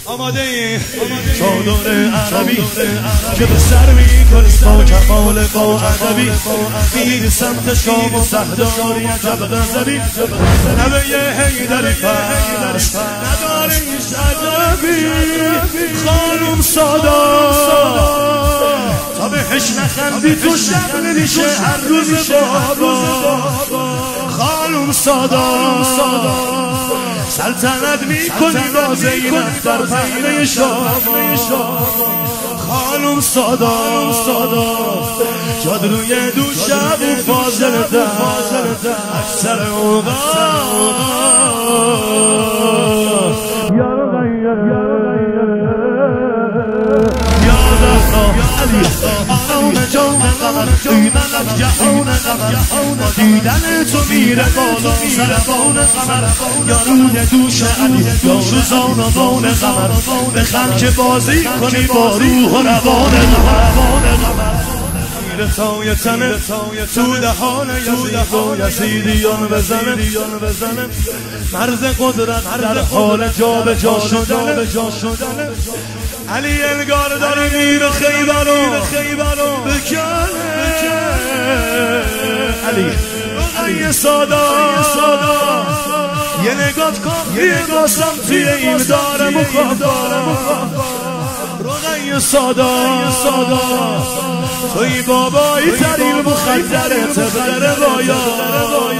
آماده این چادر عربی که به سر میکنی با کمال با ادبی میری سمت شام و سهداری عجب غضبی نبه حیدری پس نداری هیچ عجبی خانم سادا تا بهش نخندی تو شب نمیشه هر روز بابا خانم سادا سلطنت میکنی با زینب در پهنه شام خانم سادا جادروی دوشب و فاضل در اکثر اوقات آرام جان قمر ایمنم جهان قمر با دیدن تو میره بالا سربان قمر یارون دوش علی یار زانوان قمر بخند که بازی کنی با روح و روان قمر میره تای تنه تو دهان یزیدیان بزنه مرز قدرت در حال جا به جا شدن علی انگار داره میره خیبرو بکنه علی سادا یه نگاه کن یه گاسم توی این داره رقی سادا توی بابایی ترین مخدره طبق روایات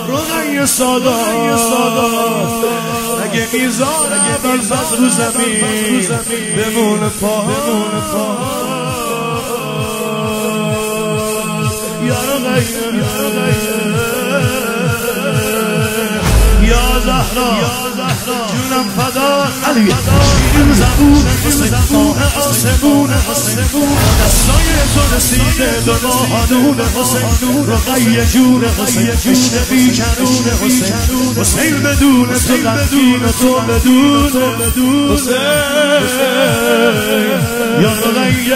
رقی سادا اگه میذاره بلبز رو زمین بمونه پا یا زهرا جونم فدا علی این زبون ماه آسمون دستای تو رسیده به ماهانون حسین رقی جون حسین عشق بی کنون حسین بدون تو غمگین و تو بدون حسین یا رقی